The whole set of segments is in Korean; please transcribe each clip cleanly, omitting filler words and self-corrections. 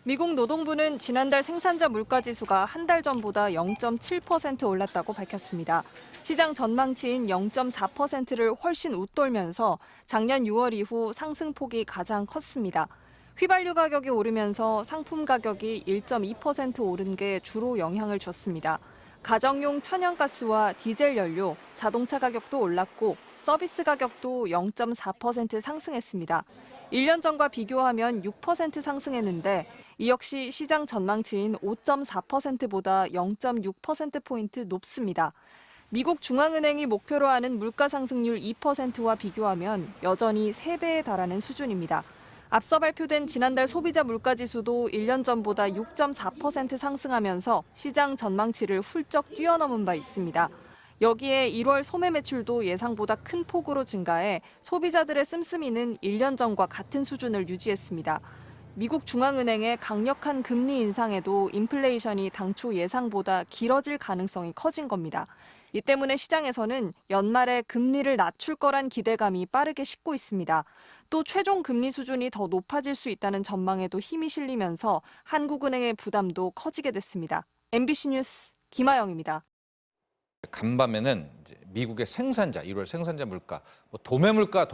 미국 노동부는 지난달 생산자 물가지수가 한 달 전보다 0.7% 올랐다고 밝혔습니다. 시장 전망치인 0.4%를 훨씬 웃돌면서 작년 6월 이후 상승폭이 가장 컸습니다. 휘발유 가격이 오르면서 상품 가격이 1.2% 오른 게 주로 영향을 줬습니다. 가정용 천연가스와 디젤 연료, 자동차 가격도 올랐고 서비스 가격도 0.4% 상승했습니다. 1년 전과 비교하면 6% 상승했는데 이 역시 시장 전망치인 5.4%보다 0.6%포인트 높습니다. 미국 중앙은행이 목표로 하는 물가 상승률 2%와 비교하면 여전히 3배에 달하는 수준입니다. 앞서 발표된 지난달 소비자 물가지수도 1년 전보다 6.4% 상승하면서 시장 전망치를 훌쩍 뛰어넘은 바 있습니다. 여기에 1월 소매 매출도 예상보다 큰 폭으로 증가해 소비자들의 씀씀이는 1년 전과 같은 수준을 유지했습니다. 미국 중앙은행의 강력한 금리 인상에도 인플레이션이 당초 예상보다 길어질 가능성이 커진 겁니다. 이 때문에 시장에서는 연말에 금리를 낮출 거란 기대감이 빠르게 식고 있습니다. 또 최종 금리 수준이 더 높아질 수 있다는 전망에도 힘이 실리면서 한국은행의 부담도 커지게 됐습니다. MBC 뉴스 김아영입니다. 간밤에는 이제 미국의 생산자, 1월 생산자 물가, 도매 물가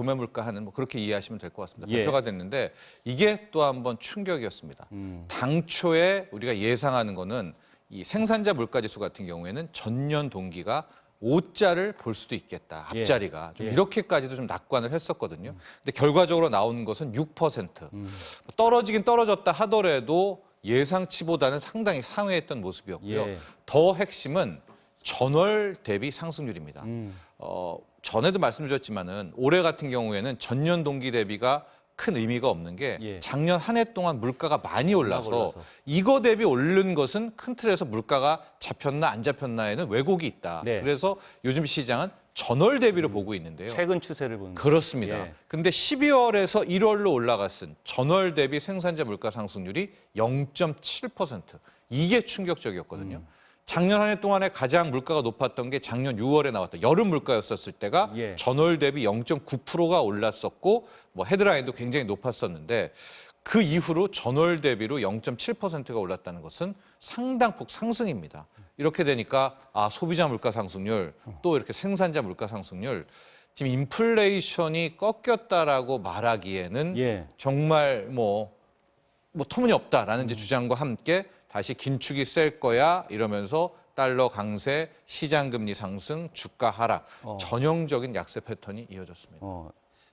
하는 그렇게 이해하시면 될 것 같습니다. 예. 발표가 됐는데 이게 또 한번 충격이었습니다. 당초에 우리가 예상하는 거는 이 생산자 물가 지수 같은 경우에는 전년 동기가 5자를 볼 수도 있겠다. 앞자리가 좀 예. 이렇게까지도 좀 낙관을 했었거든요. 근데 결과적으로 나온 것은 6%. 떨어지긴 떨어졌다 하더라도 예상치보다는 상당히 상회했던 모습이었고요. 예. 더 핵심은 전월 대비 상승률입니다. 전에도 말씀드렸지만은 올해 같은 경우에는 전년 동기 대비가 큰 의미가 없는 게 예. 작년 한 해 동안 물가가 많이 올라서 올라서. 이거 대비 오른 것은 큰 틀에서 물가가 잡혔나 안 잡혔나에는 왜곡이 있다. 네. 그래서 요즘 시장은 전월 대비로 보고 있는데요. 최근 추세를 보는 그렇습니다. 예. 근데 12월에서 1월로 올라갔은 전월 대비 생산자 물가 상승률이 0.7%. 이게 충격적이었거든요. 작년 한 해 동안에 가장 물가가 높았던 게 작년 6월에 나왔던 여름 물가였었을 때가 예. 전월 대비 0.9%가 올랐었고 헤드라인도 굉장히 높았었는데 그 이후로 전월 대비로 0.7%가 올랐다는 것은 상당폭 상승입니다. 이렇게 되니까 소비자 물가 상승률 또 이렇게 생산자 물가 상승률 지금 인플레이션이 꺾였다라고 말하기에는 예. 정말 터무니없다라는 이제 주장과 함께 다시 긴축이 셀 거야 이러면서 달러 강세, 시장 금리 상승, 주가 하락, 전형적인 약세 패턴이 이어졌습니다.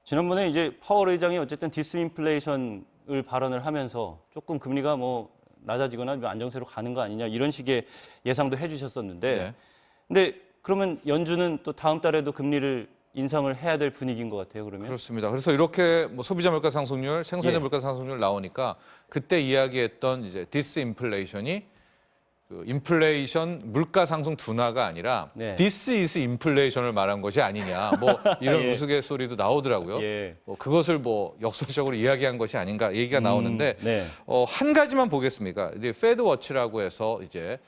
지난번에 이제 파월 의장이 어쨌든 디스인플레이션을 발언을 하면서 조금 금리가 낮아지거나 안정세로 가는 거 아니냐 이런 식의 예상도 해주셨었는데, 네. 근데 그러면 연준은 또 다음 달에도 금리를 인상을 해야 될 분위기인 것 같아요. 그러면 그렇습니다. 그래서 이렇게 소비자 물가 상승률, 생산자 예. 물가 상승률 나오니까 그때 이야기했던 이제 디스인플레이션이 인플레이션 물가 상승 둔화가 아니라 네. This is inflation을 말한 것이 아니냐 이런 예. 우스갯소리도 나오더라고요. 예. 그것을 역설적으로 이야기한 것이 아닌가 얘기가 나오는데 네. 한 가지만 보겠습니다. 이제 페드 워치라고 해서 이제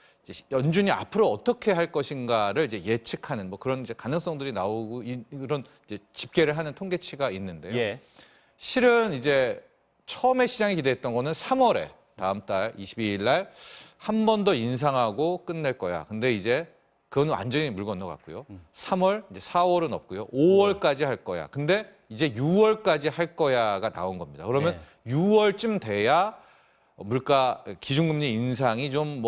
연준이 앞으로 어떻게 할 것인가를 이제 예측하는 그런 이제 가능성들이 나오고 이런 이제 집계를 하는 통계치가 있는데요. 예. 실은 이제 처음에 시장이 기대했던 거는 3월에 다음 달 22일 날 한 번 더 인상하고 끝낼 거야. 근데 이제 그건 완전히 물 건너갔고요. 3월, 이제 4월은 없고요. 5월까지 할 거야. 근데 이제 6월까지 할 거야가 나온 겁니다. 그러면 6월쯤 돼야 물가 기준금리 인상이 좀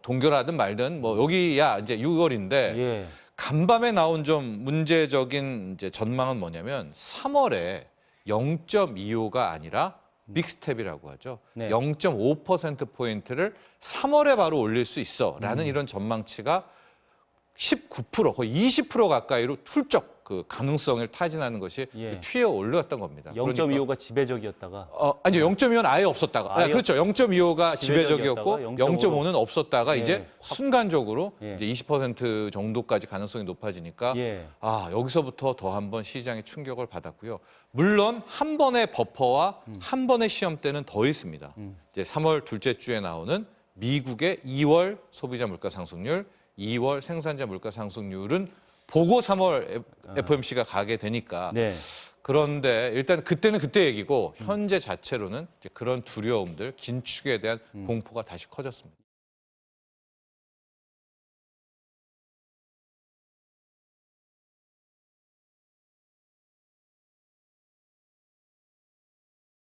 동결하든 말든 여기야 이제 6월인데 예. 간밤에 나온 좀 문제적인 이제 전망은 뭐냐면 3월에 0.25가 아니라 빅스텝이라고 하죠. 네. 0.5%포인트를 3월에 바로 올릴 수 있어라는 이런 전망치가 19%, 거의 20% 가까이로 훌쩍 그 가능성을 타진하는 것이 예. 튀어 올랐던 겁니다. 0.25가 지배적이었다가 아니요, 0.25는 아예 없었다가. 아예 그렇죠. 0.25가 지배적이었고 지배적이었다가 0.5는 없었다가 예. 이제 순간적으로 예. 이제 20% 정도까지 가능성이 높아지니까 예. 여기서부터 더 한 번 시장의 충격을 받았고요. 물론 한 번의 버퍼와 한 번의 시험대는 더 있습니다. 이제 3월 둘째 주에 나오는 미국의 2월 소비자 물가 상승률, 2월 생산자 물가 상승률은 보고 3월 FOMC가 가게 되니까 네. 그런데 일단 그때는 그때 얘기고 현재 자체로는 이제 그런 두려움들, 긴축에 대한 공포가 다시 커졌습니다.